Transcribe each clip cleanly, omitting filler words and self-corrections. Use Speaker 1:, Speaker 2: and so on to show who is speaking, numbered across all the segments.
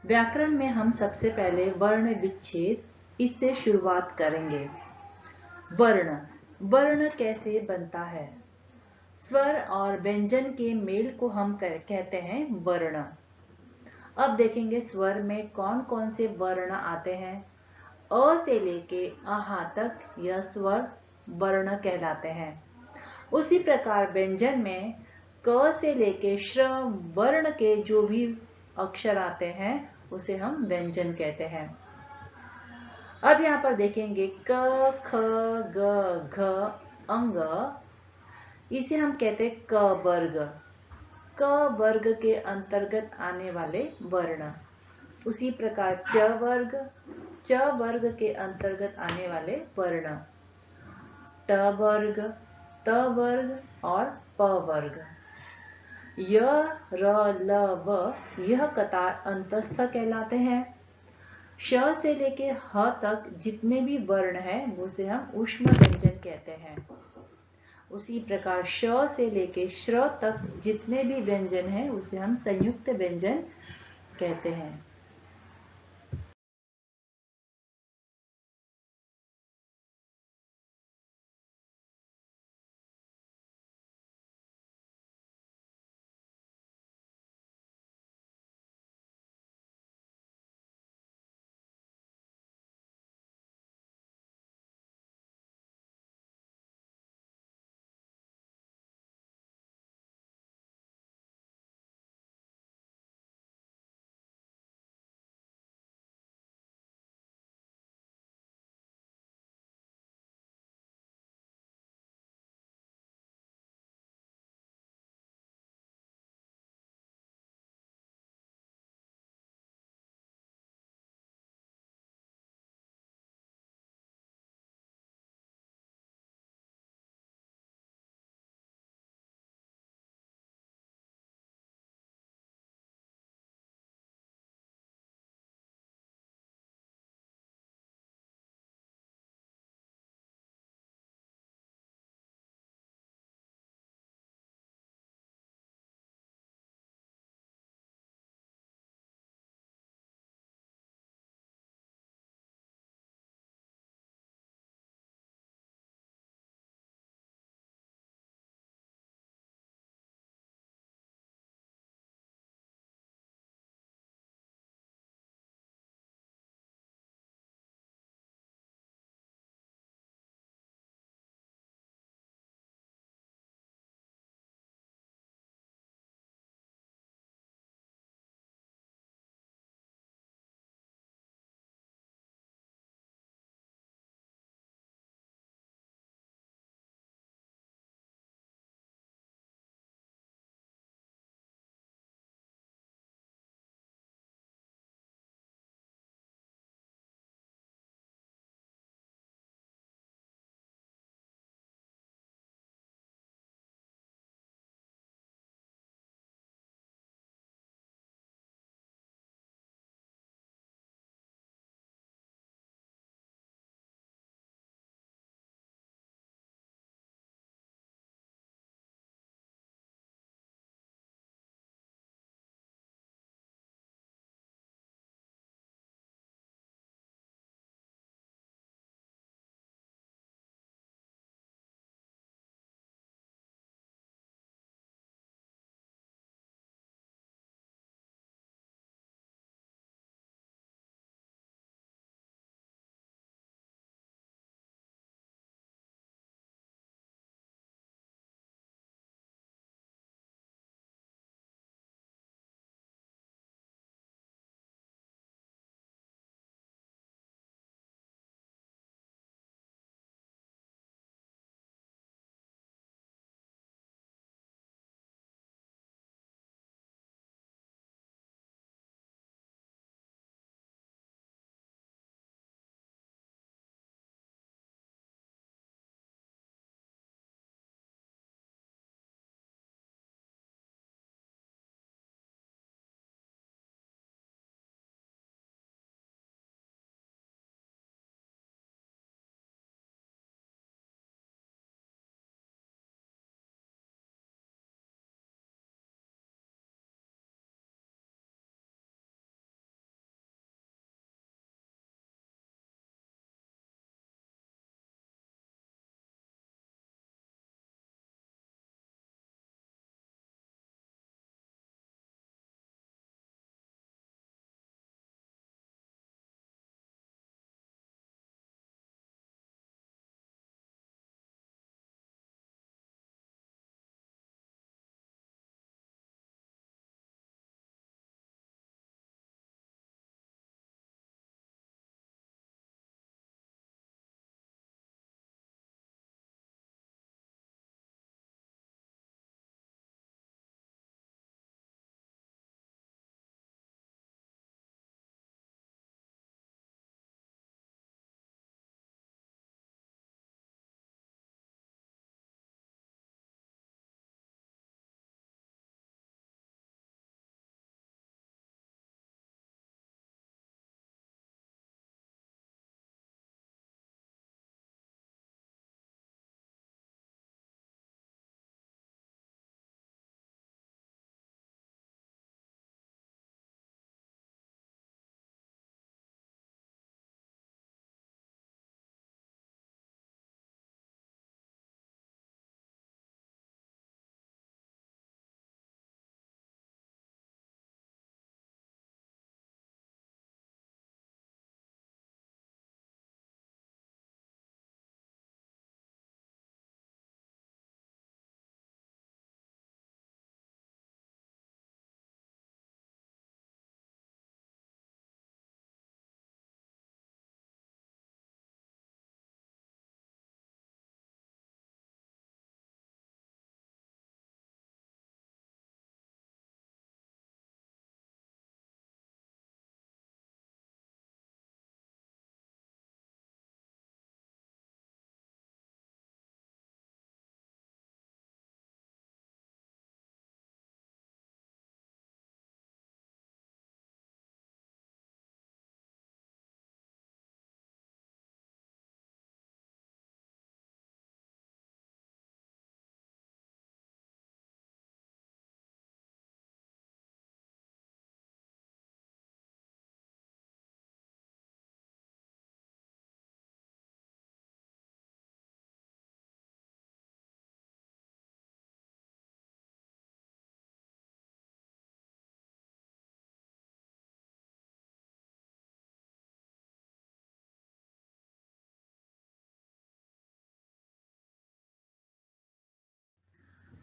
Speaker 1: व्याकरण में हम सबसे पहले वर्ण विच्छेद इससे शुरुआत करेंगे। वर्ण वर्ण कैसे बनता है? स्वर और व्यंजन के मेल को हम कहते हैं वर्ण। अब देखेंगे स्वर में कौन कौन से वर्ण आते हैं। अ से लेके आहा तक यह स्वर वर्ण कहलाते हैं। उसी प्रकार व्यंजन में क से लेके श्र वर्ण के जो भी अक्षर आते हैं उसे हम व्यंजन कहते हैं। अब यहाँ पर देखेंगे क ख ग घ अंग, इसे हम कहते हैं क वर्ग। क वर्ग के अंतर्गत आने वाले वर्ण। उसी प्रकार च वर्ग के अंतर्गत आने वाले वर्ण। ट वर्ग, त वर्ग और प वर्ग। य र ल व यह कतार अंतस्थ कहलाते हैं। श से लेके ह तक जितने भी वर्ण हैं उसे हम ऊष्म व्यंजन कहते हैं। उसी प्रकार श से लेके श्र तक जितने भी व्यंजन हैं उसे हम संयुक्त व्यंजन कहते हैं।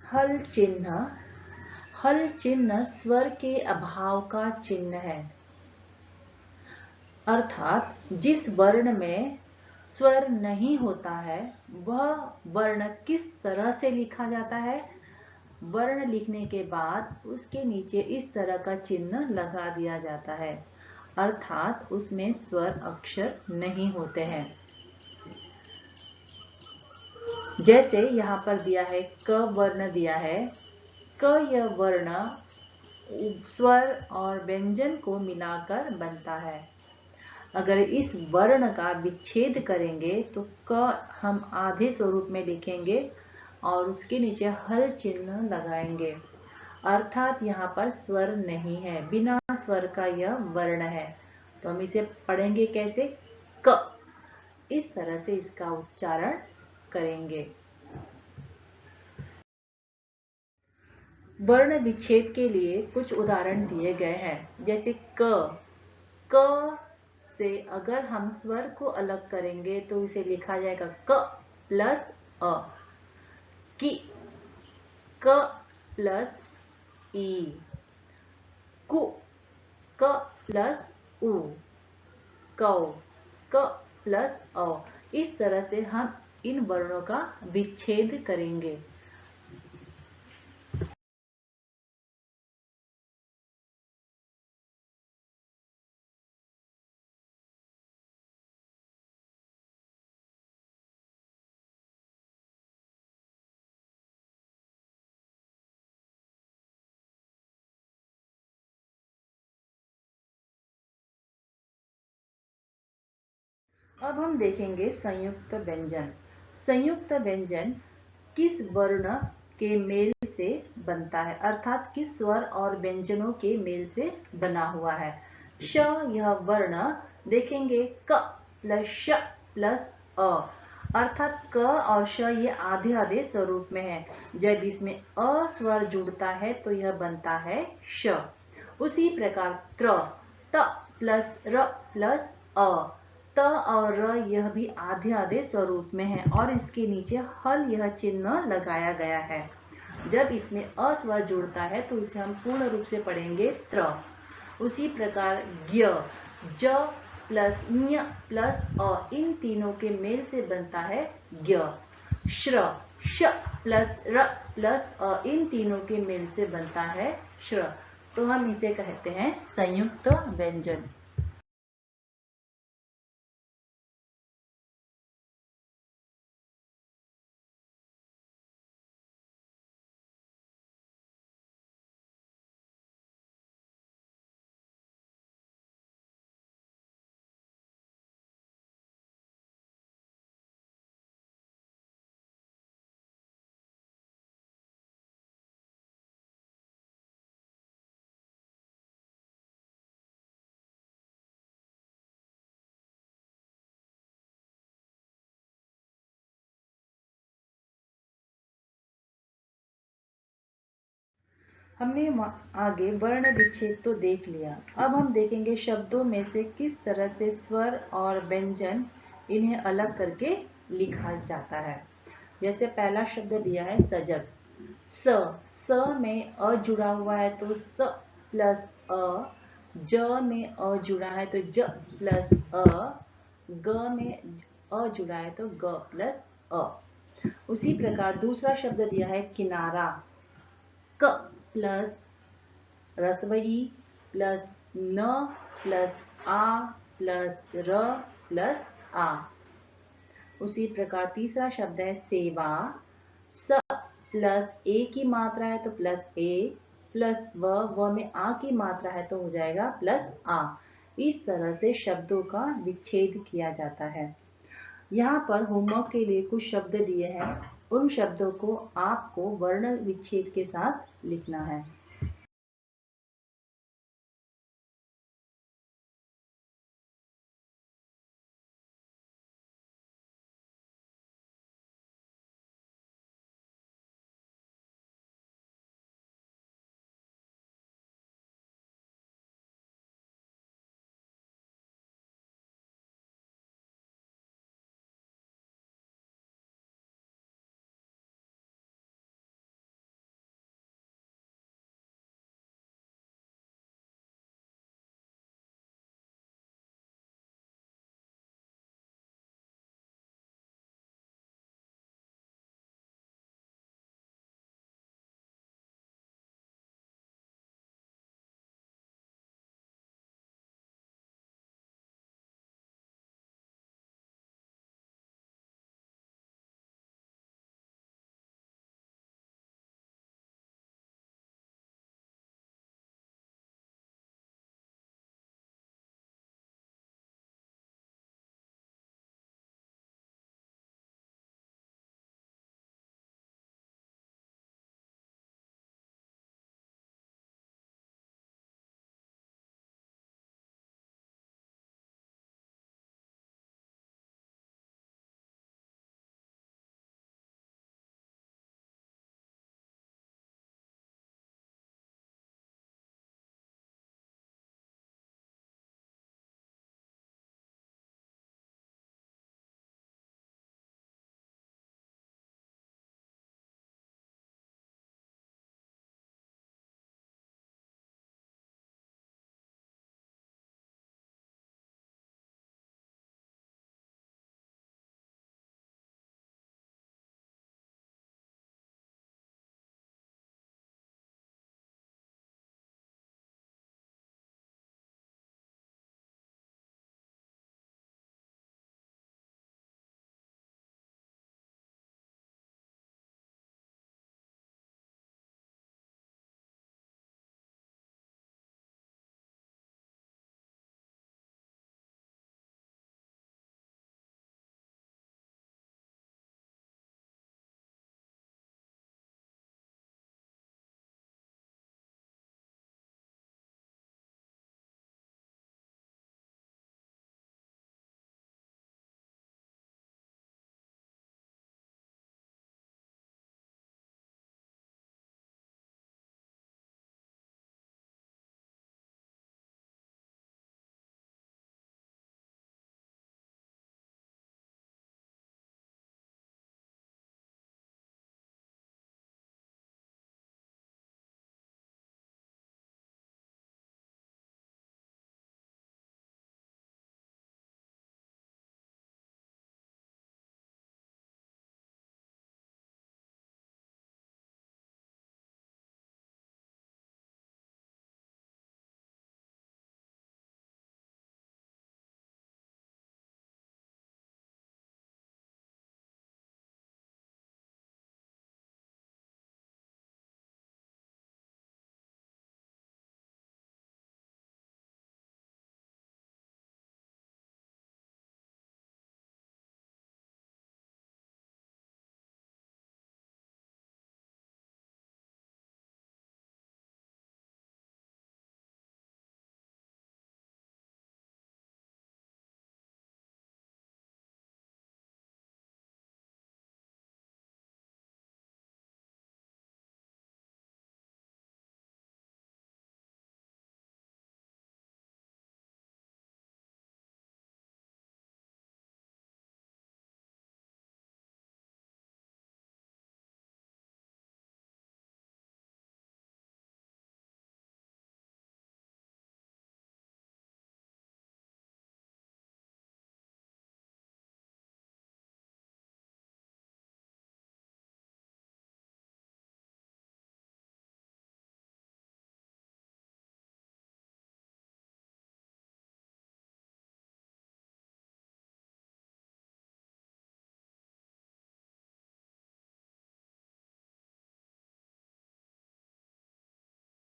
Speaker 1: हल चिन्ह। हल चिन्ह स्वर के अभाव का चिन्ह है, अर्थात जिस वर्ण में स्वर नहीं होता है वह वर्ण किस तरह से लिखा जाता है। वर्ण लिखने के बाद उसके नीचे इस तरह का चिन्ह लगा दिया जाता है, अर्थात उसमें स्वर अक्षर नहीं होते हैं। जैसे यहाँ पर दिया है क वर्ण दिया है। क यह वर्ण स्वर और व्यंजन को मिलाकर बनता है। अगर इस वर्ण का विच्छेद करेंगे तो क हम आधे स्वरूप में लिखेंगे और उसके नीचे हल चिन्ह लगाएंगे, अर्थात यहाँ पर स्वर नहीं है, बिना स्वर का यह वर्ण है। तो हम इसे पढ़ेंगे कैसे, क। इस तरह से इसका उच्चारण करेंगे। वर्ण विच्छेद के लिए कुछ उदाहरण दिए गए हैं, जैसे क से अगर हम स्वर को अलग करेंगे तो इसे लिखा जाएगा क प्लस अ, कि, क प्लस ई, कु, क प्लस उ, कौ, क प्लस औ। इस तरह से हम इन वर्णों का विच्छेद करेंगे। अब हम देखेंगे संयुक्त व्यंजन। संयुक्त व्यंजन किस वर्ण के मेल से बनता है, अर्थात किस स्वर और व्यंजनों के मेल से बना हुआ है। श यह वर्ण देखेंगे क प्लस श प्लस अ, अर्थात क और श ये आधे आधे स्वरूप में है। जब इसमें अ स्वर जुड़ता है तो यह बनता है श। उसी प्रकार त प्लस र प्लस अ, त और र यह भी आधे आधे स्वरूप में है और इसके नीचे हल यह चिन्ह लगाया गया है। जब इसमें अ स्वर जुड़ता है तो इसे हम पूर्ण रूप से पढ़ेंगे त्र। उसी प्रकार ज्ञ, ज प्लस ञ प्लस अ, इन तीनों के मेल से बनता है ज्ञ। श्र, श प्लस र प्लस अ, इन तीनों के मेल से बनता है श्र। तो हम इसे कहते हैं संयुक्त व्यंजन। हमने आगे वर्ण विच्छेद तो देख लिया। अब हम देखेंगे शब्दों में से किस तरह से स्वर और व्यंजन इन्हें अलग करके लिखा जाता है। जैसे पहला शब्द दिया है सजग। स में अ जुड़ा हुआ है तो स प्लस अ, ज में अ जुड़ा है तो ज प्लस अ, ग में अ जुड़ा है तो ग प्लस अ। उसी प्रकार दूसरा शब्द दिया है किनारा। क प्लस रसवई प्लस न प्लस आ प्लस र प्लस आ। उसी प्रकार तीसरा शब्द है सेवा। स प्लस ए की मात्रा है तो प्लस ए प्लस व में आ की मात्रा है तो हो जाएगा प्लस आ। इस तरह से शब्दों का विच्छेद किया जाता है। यहाँ पर होमवर्क के लिए कुछ शब्द दिए हैं, उन शब्दों को आपको वर्ण विच्छेद के साथ लिखना है।